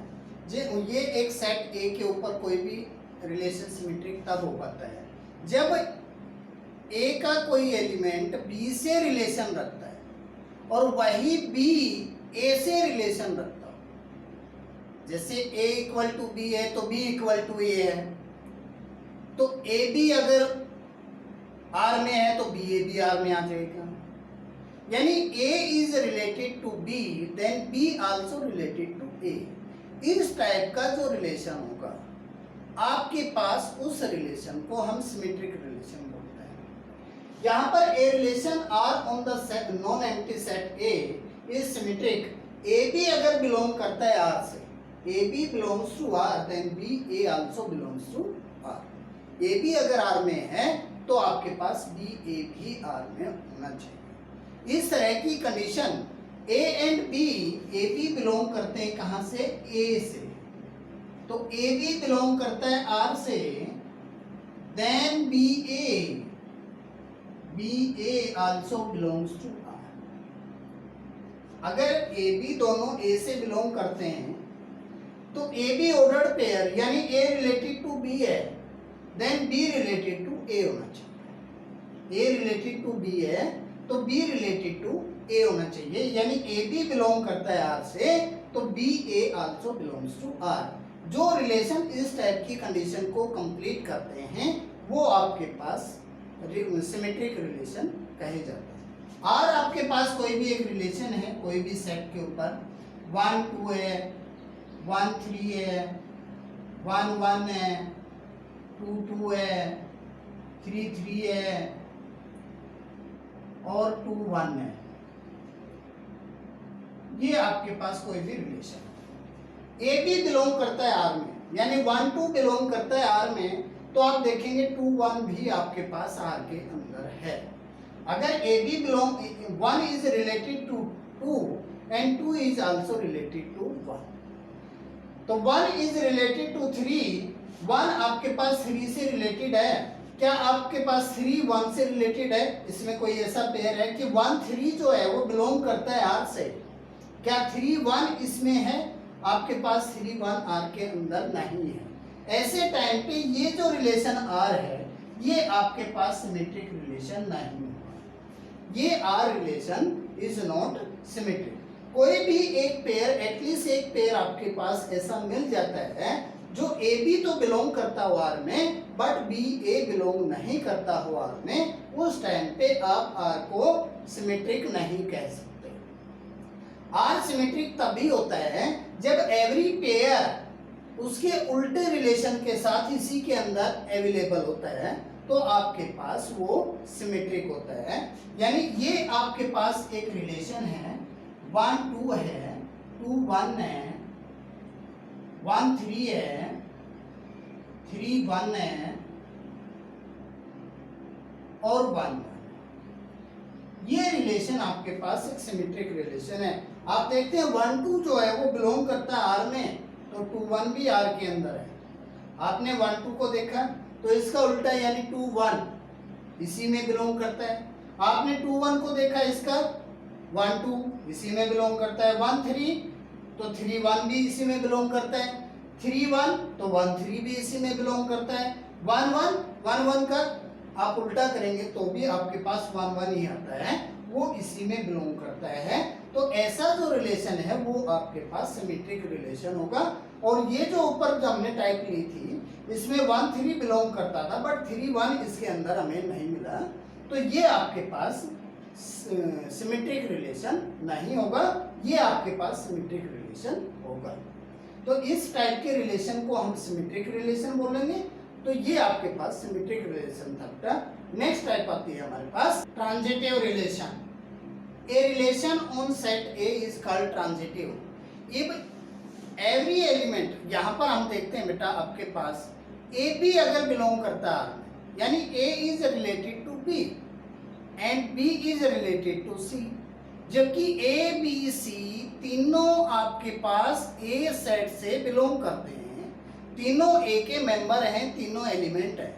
ये एक सेट ए के ऊपर कोई भी रिलेशन सिमेट्रिक तब हो पाता है जब ए का कोई एलिमेंट बी से रिलेशन रखता है और वही बी ए से रिलेशन रखता हो। जैसे ए इक्वल टू बी है तो बी इक्वल टू ए है, तो ए बी अगर आर में है तो बी ए बी आर में आ जाएगा। यानी A is related to B then B also related to A. इस टाइप का जो रिलेशन होगा आपके पास, उस रिलेशन को हम सिमेट्रिक रिलेशन बोलते हैं। यहाँ पर A relation R on the set non empty set A is symmetric. A B अगर बिलोंग करता है आर से, A B belongs to R then B A also belongs to R. A B अगर आर में है तो आपके पास बी ए भी आर में होना चाहिए। इस तरह की condition A and B, A B belong करते हैं कहां से, ए से, तो ए बी बिलोंग करता है आर से, then B A also belongs to R. अगर ए बी दोनों ए से बिलोंग करते हैं तो ए बी ऑर्डर्ड पेयर यानी ए रिलेटेड टू बी है, देन बी रिलेटेड टू ए होना चाहिए। ए रिलेटेड टू बी है तो बी रिलेटेड टू ए होना चाहिए। यानी ए बी बिलोंग करता है आर से तो B A also belongs to R. जो रिलेशन इस टाइप की कंडीशन को कंप्लीट करते हैं वो आपके पास सिमेट्रिक रिलेशन कहे जाते हैं। आर आपके पास कोई भी एक रिलेशन है, कोई भी सेट के ऊपर 1 2 है, 1 3 है, 1 1 है, 2 2 है, 3 3 है और 2 1 है। ये आपके पास कोई भी रिलेशन है। ए बी बिलोंग करता है आर में, यानी 1 2 बिलोंग करता है आर में, तो आप देखेंगे 2 1 भी आपके पास आर के अंदर है। अगर A B belong 1 is related to 2 and 2 is also related to 1, तो 1 इज रिलेटेड टू 3, 1 आपके पास 3 से रिलेटेड है। क्या आपके पास 3 1 से रिलेटेड है? इसमें कोई ऐसा पेयर है कि 1 3 जो है वो बिलोंग करता है आर से? क्या 3 1 इसमें है? आपके पास 3 1 आर के अंदर नहीं है। ऐसे टाइम पे ये जो रिलेशन आर है ये आपके पास सिमेट्रिक रिलेशन नहीं होगा। ये R relation is not symmetric. कोई भी एक पेयर, एटलीस्ट एक पेयर आपके पास ऐसा मिल जाता है जो ए बी तो बिलोंग करता हो आर में बट बी ए बिलोंग नहीं करता हो आर में, उस टाइम पे आप आर को सिमेट्रिक नहीं कह सकते। आर सिमेट्रिक तभी होता है जब एवरी पेयर उसके उल्टे रिलेशन के साथ इसी के अंदर अवेलेबल होता है, तो आपके पास वो सिमेट्रिक होता है। यानी ये आपके पास एक रिलेशन है, 1 2 है, 2 1 है, 1 3 है, 3 1 है और 1 1। ये रिलेशन आपके पास एक सिमेट्रिक रिलेशन है। आप देखते हैं 1 2 जो है वो बिलोंग करता है आर में, तो 2 1 भी आर के अंदर है। आपने 1 2 को देखा तो इसका उल्टा यानी 2 1 इसी में बिलोंग करता है। आपने 2 1 को देखा, इसका 1 2 इसी में बिलोंग करता है। 1 3 तो 3 1 भी इसी में बिलोंग करता है। 3 1 तो 1 3 भी इसी में बिलोंग करता है। 1 1 का आप उल्टा करेंगे तो भी आपके पास 1 1 ही आता है, वो इसी में बिलोंग करता है। तो ऐसा जो रिलेशन है वो आपके पास सिमेट्रिक रिलेशन होगा। और ये जो ऊपर जो हमने टाइप ली थी इसमें 1 3 बिलोंग करता था बट 3 1 इसके अंदर हमें नहीं मिला, तो ये आपके पास सिमेट्रिक रिलेशन नहीं होगा, ये आपके पास सिमेट्रिक रिलेशन होगा। तो इस टाइप के रिलेशन को हम सिमेट्रिक रिलेशन बोलेंगे। तो ये आपके पास सिमेट्रिक रिलेशन था। नेक्स्ट टाइप आती है हमारे पास transitive relation. A relation on set A is called transitive if every element, यहाँ पर हम देखते हैं बेटा आपके पास ए बी अगर बिलोंग करता है यानी A is related to B and B is related to C, जबकि ए बी सी तीनों आपके पास ए सेट से बिलोंग करते हैं, तीनों ए के मेंबर हैं, तीनों एलिमेंट हैं।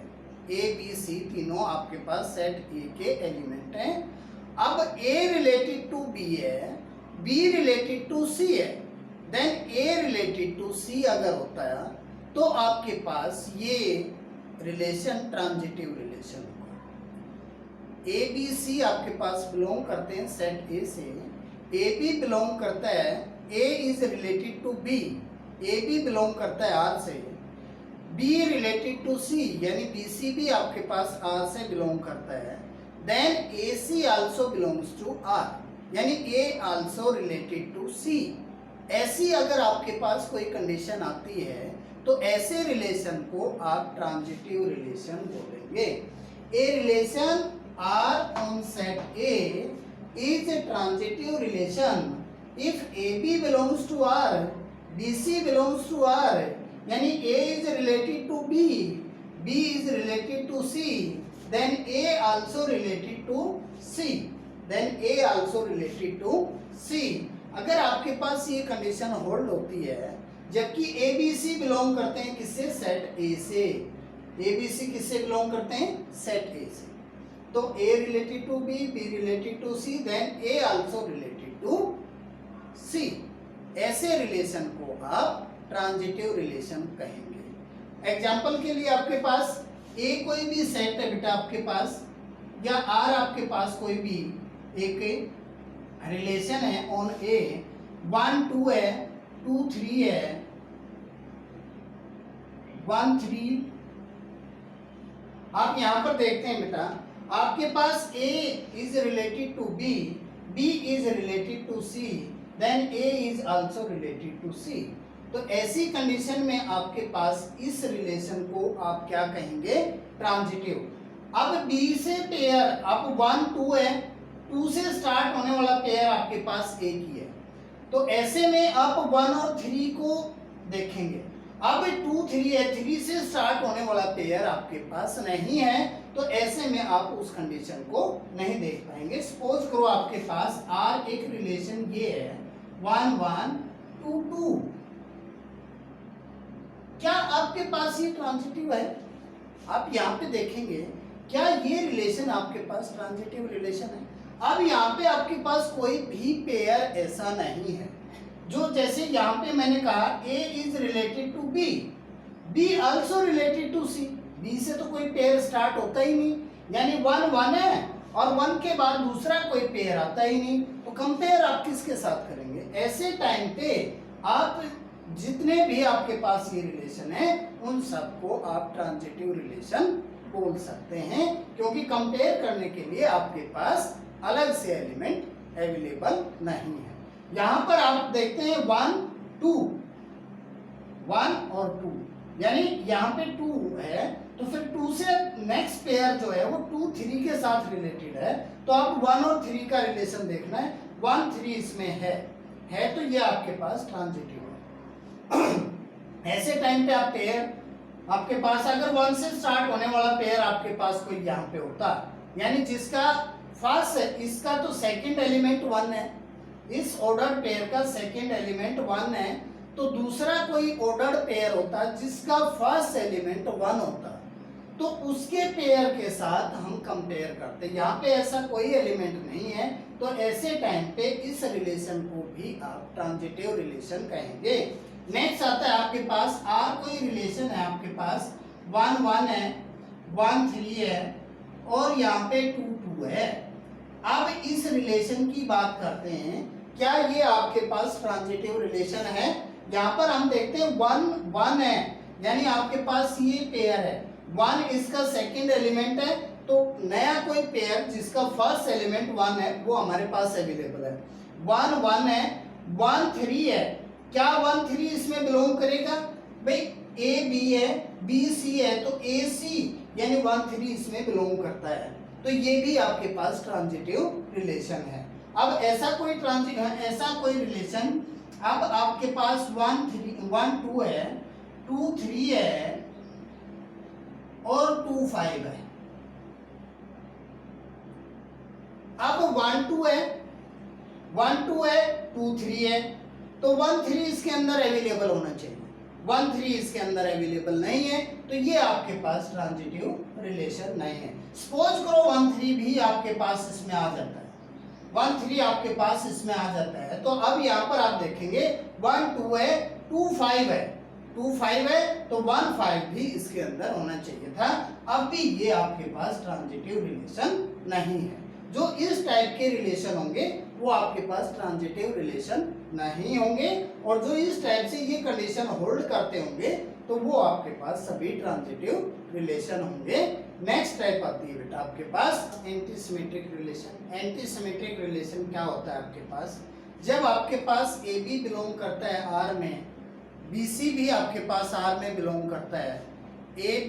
ए बी सी तीनों आपके पास सेट ए के एलिमेंट हैं। अब ए रिलेटेड टू बी है, बी रिलेटेड टू सी है, देन ए रिलेटेड टू सी अगर होता है तो आपके पास ये रिलेशन ट्रांजिटिव रिलेशन होगा। ए बी सी आपके पास बिलोंग करते हैं सेट ए से, ए बी बिलोंग करता है, A is related to B, A B belong करता है आर से, बी रिलेटेड टू सी यानी बी सी भी आपके पास आर से बिलोंग करता है, then A C also belongs to R यानी A also related to C. ऐसी अगर आपके पास कोई कंडीशन आती है तो ऐसे रिलेशन को आप ट्रांजिटिव रिलेशन बोलेंगे। A relation R on set A is a transitive relation if A B belongs to R, B C belongs to R यानी A is related to B, B is related to C, then A also related to C, then A also related to C। अगर आपके पास ये कंडीशन होल्ड होती है जबकि A B C बिलोंग करते हैं किससे, सेट A से, A B C किससे बिलोंग करते हैं, सेट A से, तो A related to B, B related to C, then A also related to C। ऐसे रिलेशन को आप ट्रांजिटिव रिलेशन कहेंगे। एग्जाम्पल के लिए आपके पास ए कोई भी सेट है बेटा आपके पास, या आर आपके पास कोई भी एक रिलेशन है ऑन ए, 1 2 है, 2 3 है, 1 3। आप यहां पर देखते हैं बेटा आपके पास A is related to B, B is related to C, then A is also related to C. तो ऐसी कंडीशन में आपके पास इस रिलेशन को आप क्या कहेंगे, ट्रांजिटिव। अब बी से पेयर अब 1 2 है, 2 से स्टार्ट होने वाला पेयर आपके पास एक ही है, तो ऐसे में आप 1 और 3 को देखेंगे। अब 2 3 है, 3 से स्टार्ट होने वाला पेयर आपके पास नहीं है, तो ऐसे में आप उस कंडीशन को नहीं देख पाएंगे। सपोज करो आपके पास आर एक रिलेशन ये है 1 1 2 2, क्या आपके पास ये ट्रांजिटिव है? आप यहाँ पे देखेंगे क्या ये रिलेशन आपके पास ट्रांजिटिव रिलेशन है? अब यहाँ पे आपके पास कोई भी पेयर ऐसा नहीं है जो, जैसे यहाँ पे मैंने कहा A is related to B, B also related to C, B से तो कोई पेयर स्टार्ट होता ही नहीं, यानी 1 1 है और 1 के बाद दूसरा कोई पेयर आता ही नहीं, तो कंपेयर आप किसके साथ करेंगे? ऐसे टाइम पे आप जितने भी आपके पास ये रिलेशन है उन सबको आप ट्रांजिटिव रिलेशन बोल सकते हैं, क्योंकि कंपेयर करने के लिए आपके पास अलग से एलिमेंट अवेलेबल नहीं है। यहां पर आप देखते हैं 1 2, 1 और 2, यानी यहाँ पे 2 है तो फिर 2 से नेक्स्ट पेयर जो है वो 2 3 के साथ रिलेटेड है, तो आप 1 और 3 का रिलेशन देखना है, 1 3 इसमें है तो ये आपके पास ट्रांजिटिव है। ऐसे टाइम पे आप पेयर आपके पास अगर 1 से स्टार्ट होने वाला पेयर आपके पास कोई यहाँ पे होता, यानी जिसका फर्स्ट है, इसका तो सेकंड एलिमेंट 1 है, इस ऑर्डर पेयर का सेकंड एलिमेंट 1 है, तो दूसरा कोई ऑर्डर्ड पेयर होता जिसका फर्स्ट एलिमेंट 1 होता, तो उसके पेयर के साथ हम कंपेयर करते। यहाँ पे ऐसा कोई एलिमेंट नहीं है, तो ऐसे टाइम पे इस रिलेशन को भी आप ट्रांजिटिव रिलेशन कहेंगे। नेक्स्ट आता है आपके पास आर कोई रिलेशन है आपके पास 1 1 है, 1 3 है और यहाँ पे 2 2 है। अब इस रिलेशन की बात करते हैं, क्या ये आपके पास ट्रांजिटिव रिलेशन है? यहाँ पर हम देखते हैं 1 1 है, यानी आपके पास ये पेयर है, 1 इसका सेकंड एलिमेंट है, तो नया कोई पेयर जिसका फर्स्ट एलिमेंट 1 है वो हमारे पास अवेलेबल है। 1 1 है, 1 3 है, क्या 1 3 इसमें बिलोंग करेगा? भाई ए बी है, बी सी है, तो ए सी यानी 1 3 इसमें बिलोंग करता है, तो ये भी आपके पास ट्रांजिटिव रिलेशन है। अब ऐसा कोई रिलेशन अब आपके पास 1 2 है, 2 3 है और 2 5 है। अब 1 2 है, 1 2 है, 2 3 है, तो 1 3 इसके अंदर अवेलेबल होना चाहिए, 1 3 इसके अंदर अवेलेबल नहीं है, तो ये आपके पास ट्रांजिटिव रिलेशन नहीं है। सपोज करो 1 3 भी आपके पास इसमें आ जाता है, 1 3 आपके पास इसमें आ जाता है, तो अब यहाँ पर आप देखेंगे 1 2 है, 2 5 है, 2 5 है, तो 1 5 भी इसके अंदर होना चाहिए था। अब भी ये आपके पास ट्रांजिटिव रिलेशन नहीं है। जो इस टाइप के रिलेशन होंगे वो आपके पास ट्रांजिटिव रिलेशन नहीं होंगे, और जो इस टाइप से ये कंडीशन होल्ड करते होंगे तो वो आपके पास सभी ट्रांजिटिव रिलेशन होंगे। नेक्स्ट टाइप आती है बेटा आपके पास एंटीसिमेट्रिक रिलेशन। एंटीसिमेट्रिक रिलेशन क्या होता है आपके पास, जब आपके पास ए बी बिलोंग करता है आर में, बी सी भी आपके पास आर में बिलोंग करता है, ए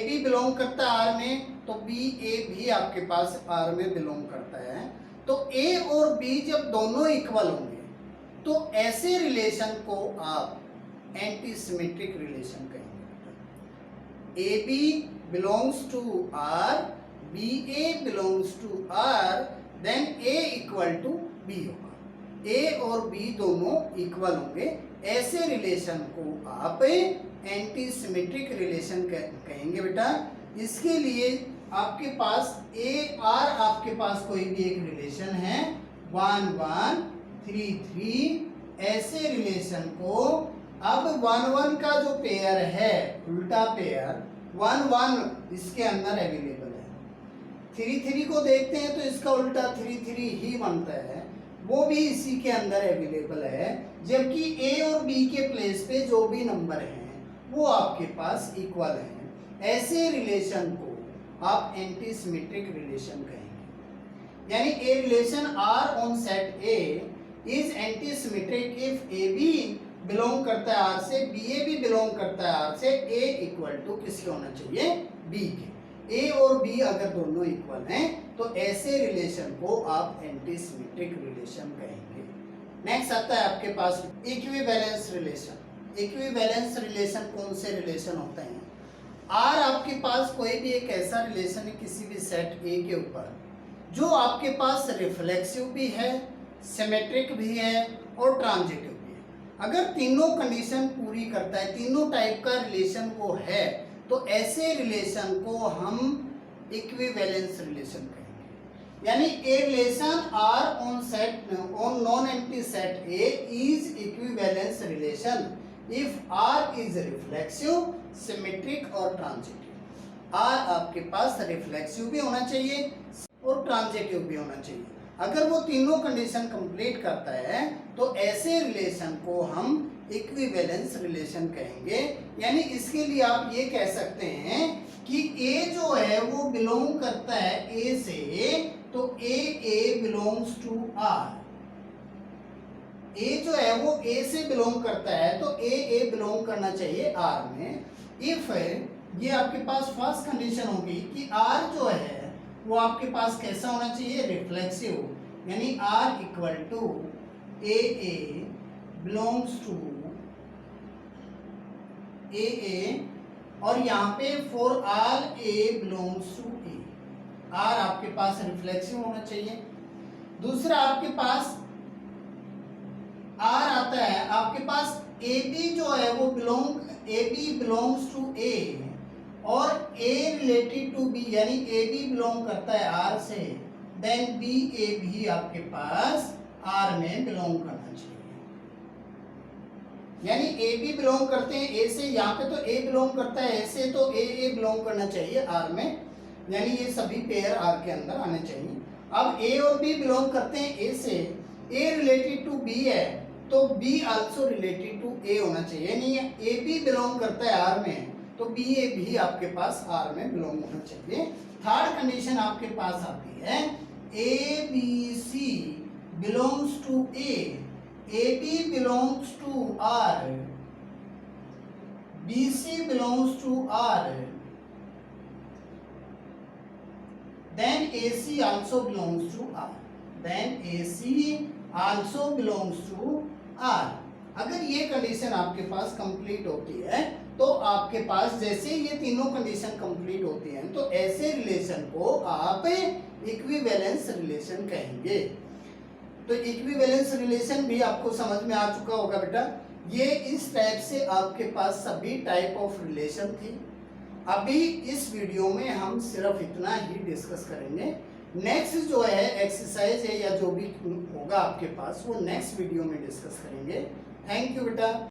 बी बिलोंग करता है आर में, तो बी ए भी आपके पास आर में बिलोंग करता है, तो ए और बी जब दोनों इक्वल होंगे तो ऐसे रिलेशन को आप एंटीसिमेट्रिक रिलेशन कहेंगे। A B belongs to R, B A belongs to R, then A equal to B होगा। ए और बी दोनों इक्वल होंगे, ऐसे रिलेशन को आप एंटीसिमेट्रिक रिलेशन कहेंगे बेटा। इसके लिए आपके पास ए आर आपके पास कोई भी एक रिलेशन है 1 1 3 3, ऐसे रिलेशन को अब 1 1 का जो पेयर है, उल्टा पेयर 1 1 इसके अंदर अवेलेबल है, 3 3 को देखते हैं तो इसका उल्टा 3 3 ही बनता है, वो भी इसी के अंदर अवेलेबल है, जबकि ए और बी के प्लेस पे जो भी नंबर हैं वो आपके पास इक्वल हैं। ऐसे रिलेशन को आप एंटीसिमेट्रिक रिलेशन कहेंगे। यानी A relation R on set A is antisymmetric if A B belong करता है आर से, बी ए भी बिलोंग करता है आर से, ए इक्वल टू किसके होना चाहिए, बी के। ए और बी अगर दोनों इक्वल हैं तो ऐसे रिलेशन को आप एंटीसिमेट्रिक रिलेशन कहेंगे। नेक्स्ट आता है आपके पास इक्विवेलेंस रिलेशन। इक्विवेलेंस रिलेशन कौन से रिलेशन होते हैं, आर आपके पास कोई भी एक ऐसा रिलेशन है किसी भी सेट ए के ऊपर जो आपके पास रिफ्लेक्सिव भी है, सिमेट्रिक भी है और ट्रांजिटिव भी है। अगर तीनों कंडीशन पूरी करता है, तीनों टाइप का रिलेशन वो है, तो ऐसे रिलेशन को हम इक्विवेलेंस रिलेशन कहेंगे। यानी A relation R on set on non empty set A is equivalence relation if R is reflexive, symmetric और ट्रांजिटिव। आर आपके पास रिफ्लेक्सिव भी होना चाहिए और ट्रांजिटिव भी होना चाहिए। अगर वो तीनों कंडीशन कंप्लीट करता है तो ऐसे रिलेशन को हम इक्विवेलेंस रिलेशन कहेंगे। यानी इसके लिए आप ये कह सकते हैं कि ए जो है वो बिलोंग करता है ए से, तो ए बिलोंग्स टू आर। ए जो है वो ए से बिलोंग करता है तो ए बिलोंग करना चाहिए आर में। इफ ये आपके पास फर्स्ट कंडीशन होगी कि आर जो है वो आपके पास कैसा होना चाहिए, रिफ्लेक्सिव, यानी R equal to A belongs to A, और यहाँ पे for all A belongs to A, R आपके पास रिफ्लेक्सिव होना चाहिए। दूसरा आपके पास आर आता है, आपके पास ए बी जो है वो ए बी बिलोंग्स टू ए और ए रिलेटेड टू बी, यानी ए बी बिलोंग करता है आर से, देन बी ए भी आपके पास आर में बिलोंग करना चाहिए। यानी ए बी बिलोंग करते हैं ए से, यहाँ पे तो ए बिलोंग करता है ए से, तो ए बिलोंग करना चाहिए आर में, यानी ये सभी पेयर आर के अंदर आने चाहिए। अब ए और बी बिलोंग करते हैं ए से, ए रिलेटेड टू बी है तो बी आल्सो रिलेटेड टू ए होना चाहिए। यानी ए बी बिलोंग करता है आर में तो बी ए भी आपके पास आर में बिलोंग होना चाहिए। थर्ड कंडीशन आपके पास आती है A B C belongs to A B belongs to R, B C belongs to R, then AC also belongs to R, then AC also belongs to R। अगर ये कंडीशन आपके पास कंप्लीट होती है तो आपके पास जैसे ये तीनों कंडीशन कंप्लीट होती हैं तो ऐसे रिलेशन को आप इक्विवेलेंस रिलेशन कहेंगे। तो इक्विवेलेंस रिलेशन भी आपको समझ में आ चुका होगा बेटा। ये इस टाइप से आपके पास सभी टाइप ऑफ रिलेशन थी। अभी इस वीडियो में हम सिर्फ इतना ही डिस्कस करेंगे। नेक्स्ट जो है एक्सरसाइज है या जो भी होगा आपके पास वो नेक्स्ट वीडियो में डिस्कस करेंगे। थैंक यू बेटा।